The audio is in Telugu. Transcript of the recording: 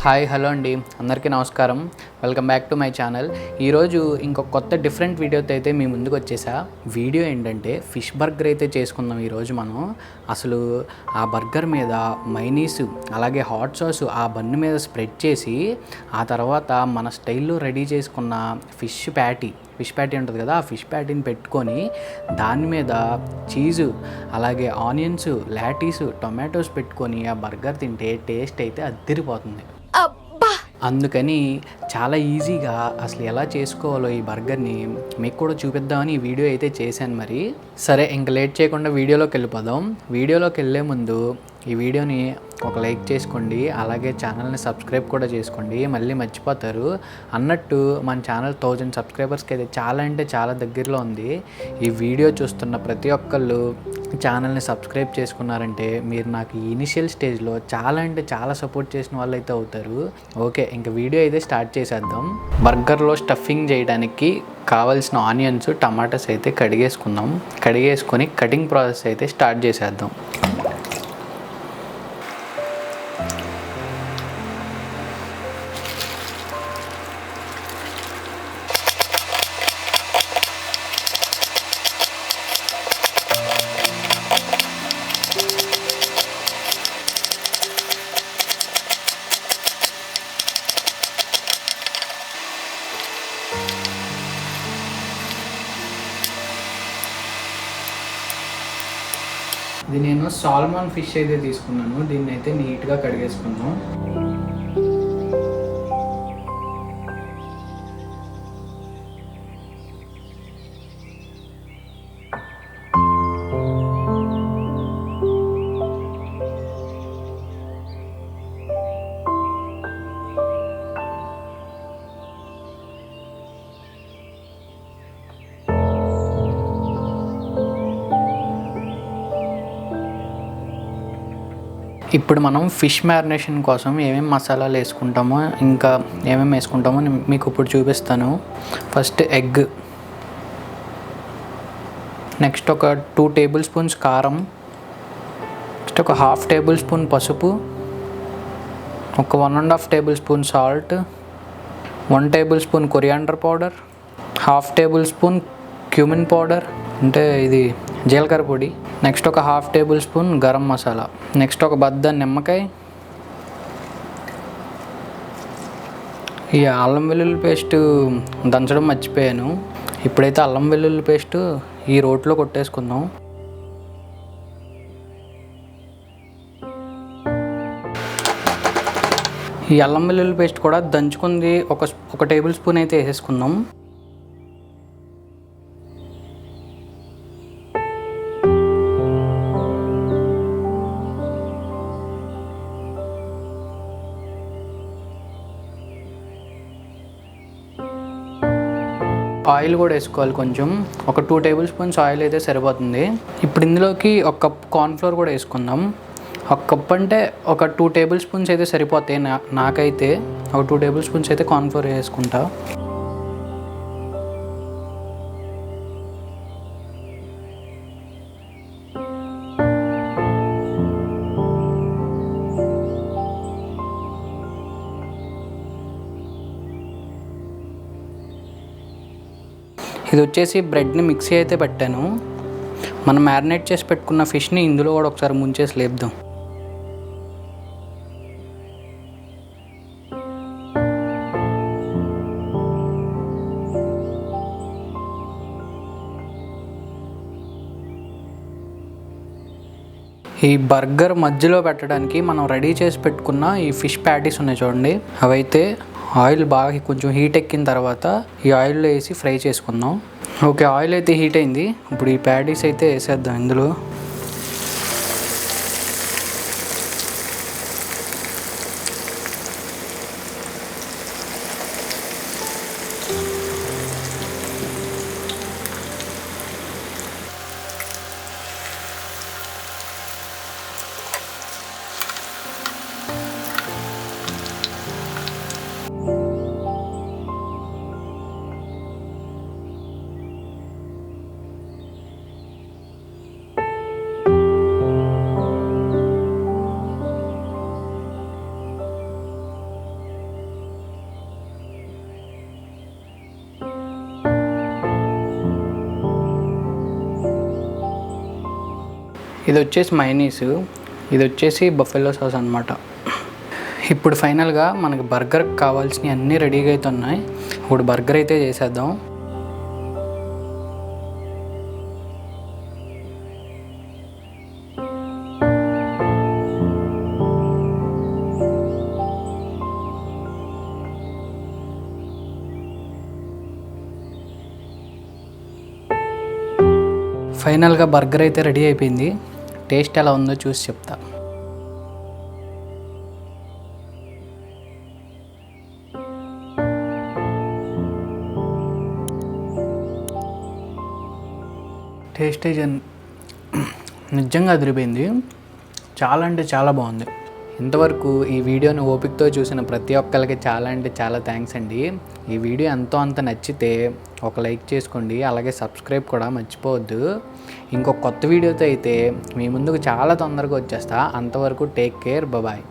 హాయ్ హలో అండి, అందరికీ నమస్కారం. Welcome back to my channel. ఈరోజు ఇంకొక కొత్త డిఫరెంట్ వీడియోతో అయితే మీ ముందుకు వచ్చేసా. వీడియో ఏంటంటే ఫిష్ బర్గర్ అయితే చేసుకుందాం ఈరోజు మనం. అసలు ఆ బర్గర్ మీద మైనీస్ అలాగే హాట్ సాస్ ఆ బన్ను మీద స్ప్రెడ్ చేసి ఆ తర్వాత మన స్టైల్లో రెడీ చేసుకున్న ఫిష్ ప్యాటీ ఉంటుంది కదా, ఆ ఫిష్ ప్యాటీని పెట్టుకొని దాని మీద చీజు అలాగే ఆనియన్స్, లాటీస్, టొమాటోస్ పెట్టుకొని ఆ బర్గర్ తింటే టేస్ట్ అయితే అద్దిరిపోతుంది. అందుకని చాలా ఈజీగా అసలు ఎలా చేసుకోవాలో ఈ బర్గర్ని మీకు కూడా చూపిద్దామని ఈ వీడియో అయితే చేశాను. మరి సరే, ఇంక లేట్ చేయకుండా వీడియోలోకి వెళ్ళిపోదాం. వీడియోలోకి వెళ్ళే ముందు ఈ వీడియోని ఒక లైక్ చేసుకోండి, అలాగే ఛానల్ని సబ్స్క్రైబ్ కూడా చేసుకోండి. మళ్ళీ మర్చిపోతారు అన్నట్టు మన ఛానల్ 1000 సబ్స్క్రైబర్స్కి అయితే చాలా అంటే చాలా దగ్గరలో ఉంది. ఈ వీడియో చూస్తున్న ప్రతి ఒక్కళ్ళు ఛానల్ని సబ్స్క్రైబ్ చేసుకున్నారంటే మీరు నాకు ఈ ఇనిషియల్ స్టేజ్లో చాలా అంటే చాలా సపోర్ట్ చేసిన వాళ్ళు అయితే అవుతారు. ఓకే, ఇంకా వీడియో అయితే స్టార్ట్ చేసేద్దాం. బర్గర్లో స్టఫింగ్ చేయడానికి కావాల్సిన ఆనియన్స్, టమాటాస్ అయితే కడిగేసుకుందాం. కడిగేసుకొని కటింగ్ ప్రాసెస్ అయితే స్టార్ట్ చేసేద్దాం. ఇది నేను సాల్మన్ ఫిష్ అయితే తీసుకున్నాను. దీన్ని అయితే నీట్గా కడిగేసుకుందాం. ఇప్పుడు మనం ఫిష్ మ్యారినేషన్ కోసం ఏమేమి మసాలాలు వేసుకుంటామో ఇంకా ఏమేమి వేసుకుంటామో మీకు ఇప్పుడు చూపిస్తాను. ఫస్ట్ ఎగ్, నెక్స్ట్ ఒక 2 టేబుల్ స్పూన్స్ కారం, నెక్స్ట్ ఒక 1/2 టేబుల్ స్పూన్ పసుపు, ఒక 1.5 table spoon salt, 1 table spoon coriander powder, 1/2 table spoon cumin powder అంటే ఇది జీలకర్ర పొడి, నెక్స్ట్ ఒక 1/2 table spoon garam masala, next ఒక బద్ద నిమ్మకాయ. ఈ అల్లం వెల్లుల్లి పేస్ట్ దంచడం మర్చిపోయాను. ఇప్పుడైతే అల్లం వెల్లుల్లి పేస్ట్ ఈ రోట్లో కొట్టేసుకుందాం. ఈ అల్లం వెల్లుల్లి పేస్ట్ కూడా దంచుకుంది ఒక టేబుల్ స్పూన్ అయితే వేసేసుకుందాం. ఆయిల్ కూడా వేసుకోవాలి కొంచెం, ఒక 2 టేబుల్ స్పూన్స్ ఆయిల్ అయితే సరిపోతుంది. ఇప్పుడు ఇందులోకి ఒక కప్ కార్న్ఫ్లోర్ కూడా వేసుకుందాం. ఒక కప్ అంటే ఒక 2 టేబుల్ స్పూన్స్ అయితే సరిపోతాయి. నాకైతే ఒక 2 టేబుల్ స్పూన్స్ అయితే కార్న్ఫ్లోర్ వేసుకుంటా. ఇది వచ్చేసి బ్రెడ్ని మిక్సీ అయితే పెట్టాను. మనం మ్యారినేట్ చేసి పెట్టుకున్న ఫిష్ని ఇందులో కూడా ఒకసారి ముంచేసి లేపుదాం. ఈ బర్గర్ మధ్యలో పెట్టడానికి మనం రెడీ చేసి పెట్టుకున్న ఈ ఫిష్ ప్యాటీస్ ఉన్నాయి చూడండి, అవైతే ఆయిల్ బాగా కొంచెం హీట్ ఎక్కిన తర్వాత ఈ ఆయిల్లో వేసి ఫ్రై చేసుకుందాం. ఓకే, ఆయిల్ అయితే హీట్ అయింది. ఇప్పుడు ఈ ప్యాటీస్ అయితే వేసేద్దాం ఇందులో. ఇది వచ్చేసి మైనీస్, ఇది వచ్చేసి బఫెలో సాస్ అనమాట. ఇప్పుడు ఫైనల్గా మనకి బర్గర్కి కావాల్సినవి అన్నీ రెడీగా అయితే ఉన్నాయి. ఇప్పుడు బర్గర్ అయితే చేసేద్దాం. ఫైనల్గా బర్గర్ అయితే రెడీ అయిపోయింది. టేస్ట్ ఎలా ఉందో చూసి చెప్తా. టేస్ట్ నిజంగా అదిరిపోయింది. చాలా అంటే చాలా బాగుంది. ఇంతవరకు ఈ వీడియోని ఓపికతో చూసిన ప్రతి ఒక్కరికి చాలా అంటే చాలా థ్యాంక్స్ అండి. ఈ వీడియో ఎంతో అంత నచ్చితే ఒక లైక్ చేసుకోండి, అలాగే సబ్స్క్రైబ్ కూడా మర్చిపోవద్దు. ఇంకొక కొత్త వీడియోతో అయితే మీ ముందుకు చాలా తొందరగా వచ్చేస్తా. అంతవరకు టేక్ కేర్, బాయ్.